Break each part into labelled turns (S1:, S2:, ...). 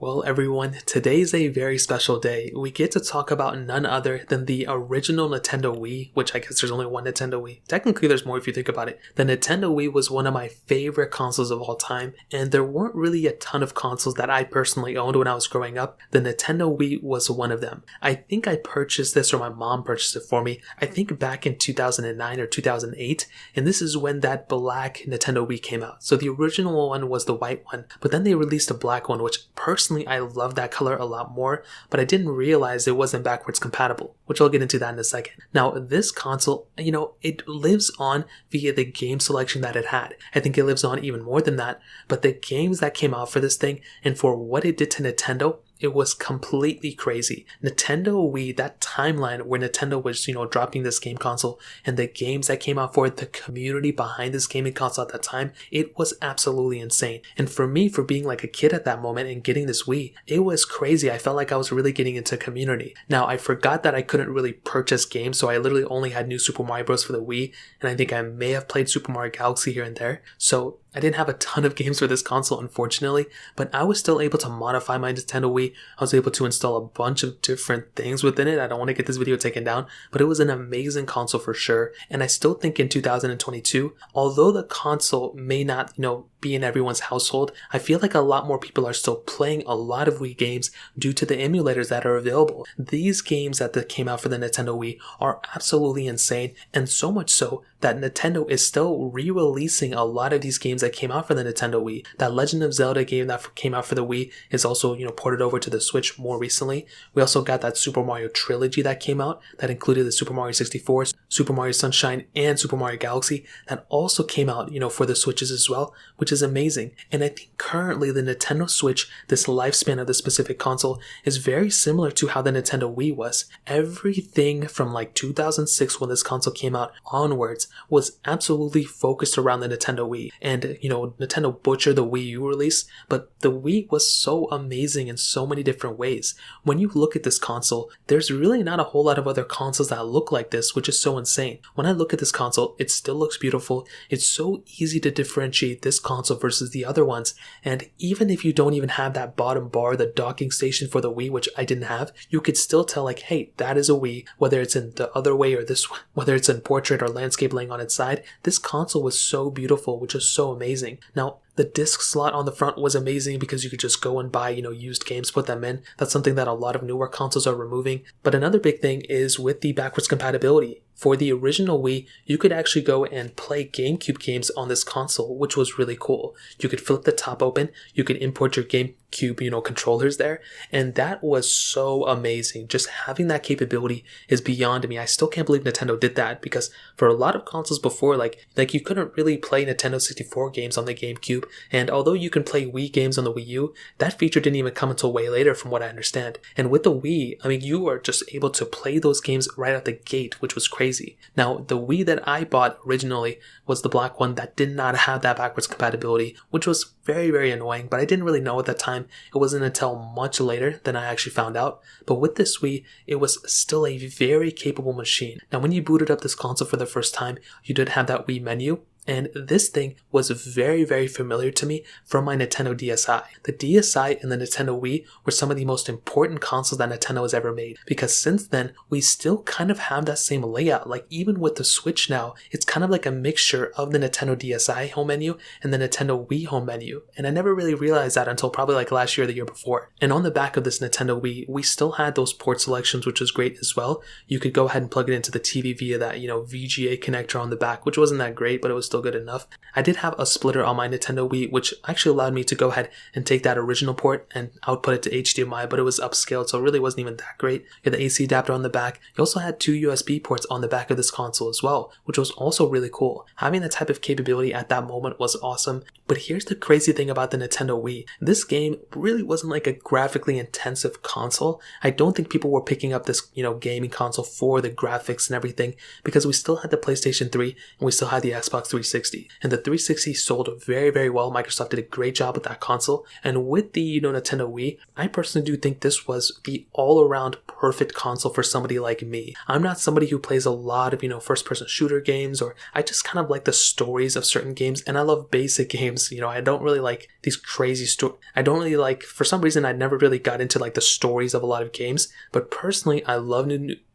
S1: Well, everyone, today's a very special day. We get to talk about none other than the original Nintendo Wii, which I guess there's only one Nintendo Wii. Technically, there's more if you think about it. The Nintendo Wii was one of my favorite consoles of all time, and there weren't really a ton of consoles that I personally owned when I was growing up. The Nintendo Wii was one of them. I think I purchased this, or my mom purchased it for me, I think back in 2009 or 2008, and this is when that black Nintendo Wii came out. So the original one was the white one, but then they released a black one, which personally I love that color a lot more, but I didn't realize it wasn't backwards compatible, which I'll get into that in a second. Now, this console, it lives on via the game selection that it had. I think it lives on even more than that, but the games that came out for this thing and for what it did to Nintendo, it was completely crazy. Nintendo Wii, that timeline where Nintendo was, dropping this game console and the games that came out for it, the community behind this gaming console at that time, it was absolutely insane. And for me, for being like a kid at that moment and getting this Wii, it was crazy. I felt like I was really getting into community. Now, I forgot that I couldn't really purchase games, so I literally only had New Super Mario Bros. For the Wii, and I think I may have played Super Mario Galaxy here and there. So I didn't have a ton of games for this console, unfortunately, but I was still able to modify my Nintendo Wii. I was able to install a bunch of different things within it. I don't want to get this video taken down, but it was an amazing console for sure. And I still think in 2022, although the console may not, be in everyone's household, I feel like a lot more people are still playing a lot of Wii games due to the emulators that are available. These games that came out for the Nintendo Wii are absolutely insane, and so much so that Nintendo is still re-releasing a lot of these games that came out for the Nintendo Wii. That Legend of Zelda game that came out for the Wii is also, ported over to the Switch more recently. We also got that Super Mario trilogy that came out that included the Super Mario 64, Super Mario Sunshine, and Super Mario Galaxy that also came out, for the Switches as well, which is amazing. And I think currently the Nintendo Switch, this lifespan of this specific console, is very similar to how the Nintendo Wii was. Everything from like 2006 when this console came out onwards was absolutely focused around the Nintendo Wii. And, Nintendo butchered the Wii U release, but the Wii was so amazing in so many different ways. When you look at this console, there's really not a whole lot of other consoles that look like this, which is so insane. When I look at this console, it still looks beautiful. It's so easy to differentiate this console versus the other ones. And even if you don't even have that bottom bar, the docking station for the Wii, which I didn't have, you could still tell like, hey, that is a Wii, whether it's in the other way or this one, whether it's in portrait or landscape laying on its side. This console was so beautiful, which is so amazing. Now, the disc slot on the front was amazing because you could just go and buy, used games, put them in. That's something that a lot of newer consoles are removing. But another big thing is with the backwards compatibility. For the original Wii, you could actually go and play GameCube games on this console, which was really cool. You could flip the top open, you could import your GameCube, controllers there, and that was so amazing. Just having that capability is beyond me. I still can't believe Nintendo did that, because for a lot of consoles before, like you couldn't really play Nintendo 64 games on the GameCube, and although you can play Wii games on the Wii U, that feature didn't even come until way later from what I understand. And with the Wii, you are just able to play those games right out the gate, which was crazy. Now, the Wii that I bought originally was the black one that did not have that backwards compatibility, which was very, very annoying, but I didn't really know at that time. It wasn't until much later than I actually found out. But with this Wii, it was still a very capable machine. Now, when you booted up this console for the first time, you did have that Wii menu. And this thing was very, very familiar to me from my Nintendo DSi. The DSi and the Nintendo Wii were some of the most important consoles that Nintendo has ever made, because since then, we still kind of have that same layout. Like even with the Switch now, it's kind of like a mixture of the Nintendo DSi home menu and the Nintendo Wii home menu. And I never really realized that until probably like last year or the year before. And on the back of this Nintendo Wii, we still had those port selections, which was great as well. You could go ahead and plug it into the TV via that, VGA connector on the back, which wasn't that great, but it was still good enough. I did have a splitter on my Nintendo Wii, which actually allowed me to go ahead and take that original port and output it to HDMI, but it was upscaled, so it really wasn't even that great. You had the AC adapter on the back. You also had 2 USB ports on the back of this console as well, which was also really cool. Having that type of capability at that moment was awesome. But here's the crazy thing about the Nintendo Wii. This game really wasn't like a graphically intensive console. I don't think people were picking up this, gaming console for the graphics and everything, because we still had the PlayStation 3 and we still had the Xbox 360. 360. And the 360 sold very, very well. Microsoft did a great job with that console. And with the, Nintendo Wii, I personally do think this was the all-around perfect console for somebody like me. I'm not somebody who plays a lot of, first-person shooter games, or I just kind of like the stories of certain games, and I love basic games. I don't really like these crazy I don't really like, for some reason, I never really got into like the stories of a lot of games, but personally,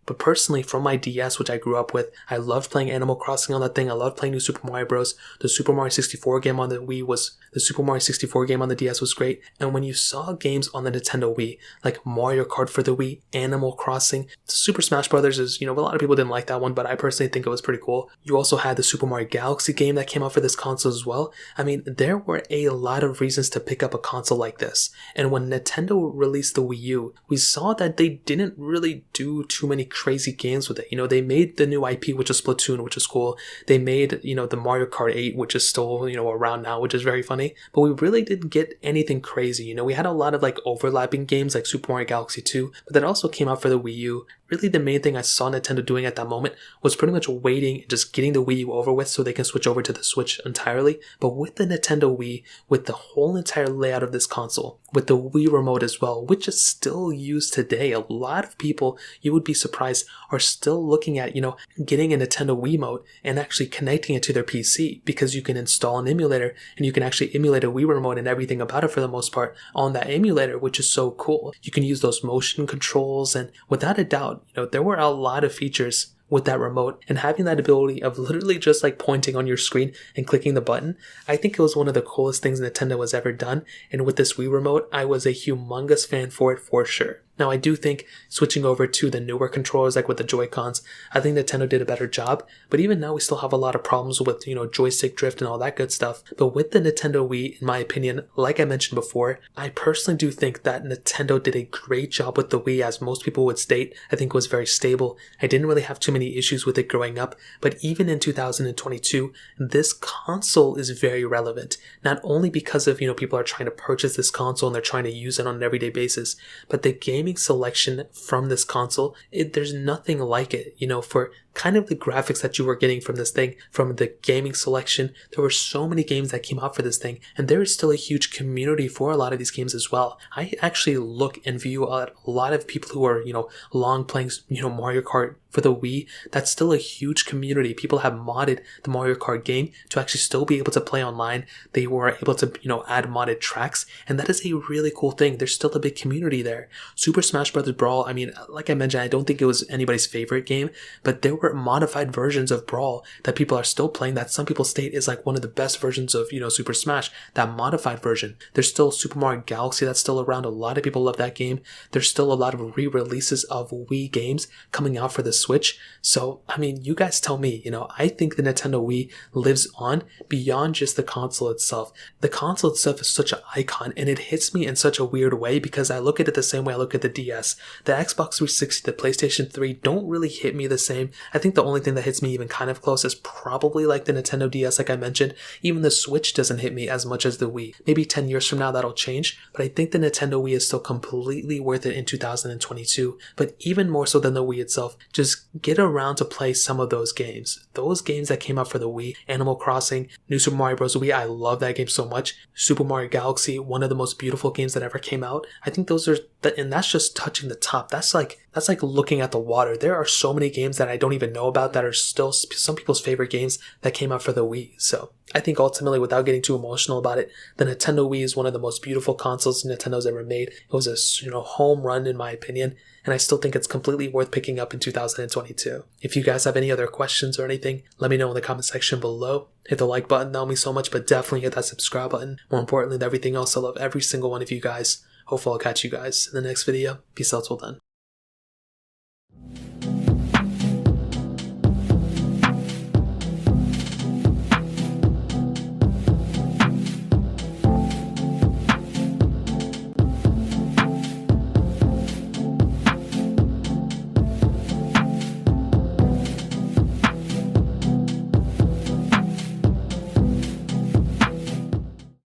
S1: But personally, from my DS, which I grew up with, I loved playing Animal Crossing on that thing. I loved playing New Super Mario Bros. The Super Mario 64 game on the Super Mario 64 game on the DS was great. And when you saw games on the Nintendo Wii, like Mario Kart for the Wii, Animal Crossing, Super Smash Brothers is, a lot of people didn't like that one, but I personally think it was pretty cool. You also had the Super Mario Galaxy game that came out for this console as well. I mean, there were a lot of reasons to pick up a console like this. And when Nintendo released the Wii U, we saw that they didn't really do too many crazy games with it. They made the new IP, which is Splatoon, which is cool. They made, the Mario Kart 8, which is still, around now, which is very funny. But we really didn't get anything crazy. We had a lot of like overlapping games like Super Mario Galaxy 2, but that also came out for the Wii U. Really, the main thing I saw Nintendo doing at that moment was pretty much waiting and just getting the Wii U over with so they can switch over to the Switch entirely. But with the Nintendo Wii, with the whole entire layout of this console, with the Wii Remote as well, which is still used today, a lot of people, you would be surprised, are still looking at, getting a Nintendo Wii Remote and actually connecting it to their PC, because you can install an emulator and you can actually emulate a Wii Remote and everything about it for the most part on that emulator, which is so cool. You can use those motion controls, and without a doubt, there were a lot of features with that remote, and having that ability of literally just like pointing on your screen and clicking the button, I think it was one of the coolest things Nintendo has ever done. And with this Wii Remote, I was a humongous fan for it for sure. Now, I do think switching over to the newer controllers, like with the Joy-Cons, I think Nintendo did a better job. But even now, we still have a lot of problems with, joystick drift and all that good stuff. But with the Nintendo Wii, in my opinion, like I mentioned before, I personally do think that Nintendo did a great job with the Wii, as most people would state. I think it was very stable. I didn't really have too many issues with it growing up. But even in 2022, this console is very relevant. Not only because of, people are trying to purchase this console and they're trying to use it on an everyday basis, but the gaming selection from this console, there's nothing like it, for kind of the graphics that you were getting from this thing, from the gaming selection. There were so many games that came out for this thing, and there is still a huge community for a lot of these games as well. I actually look and view a lot of people who are, long playing, Mario Kart for the Wii. That's still a huge community. People have modded the Mario Kart game to actually still be able to play online. They were able to, add modded tracks, and that is a really cool thing. There's still a big community there. Super Smash Bros. Brawl, I mean, like I mentioned, I don't think it was anybody's favorite game, but there were modified versions of Brawl that people are still playing that some people state is like one of the best versions of, Super Smash, that modified version. There's still Super Mario Galaxy that's still around. A lot of people love that game. There's still a lot of re-releases of Wii games coming out for the Switch. So, I mean, you guys tell me, I think the Nintendo Wii lives on beyond just the console itself. The console itself is such an icon, and it hits me in such a weird way because I look at it the same way I look at the DS. The Xbox 360, the PlayStation 3 don't really hit me the same. I think the only thing that hits me even kind of close is probably like the Nintendo DS, like I mentioned. Even the Switch doesn't hit me as much as the Wii. Maybe 10 years from now that'll change, but I think the Nintendo Wii is still completely worth it in 2022. But even more so than the Wii itself, just get around to play some of those games. Those games that came out for the Wii, Animal Crossing, New Super Mario Bros. Wii, I love that game so much. Super Mario Galaxy, one of the most beautiful games that ever came out. I think those are, and that's just touching the top. That's like looking at the water. There are so many games that I don't even know about that are still some people's favorite games that came out for the Wii. So I think ultimately, without getting too emotional about it, the Nintendo Wii is one of the most beautiful consoles Nintendo's ever made. It was a home run in my opinion, and I still think it's completely worth picking up in 2022. If you guys have any other questions or anything, let me know in the comment section below. Hit the like button, that would mean so much, but definitely hit that subscribe button. More importantly than everything else, I love every single one of you guys. Hopefully I'll catch you guys in the next video. Peace out till then.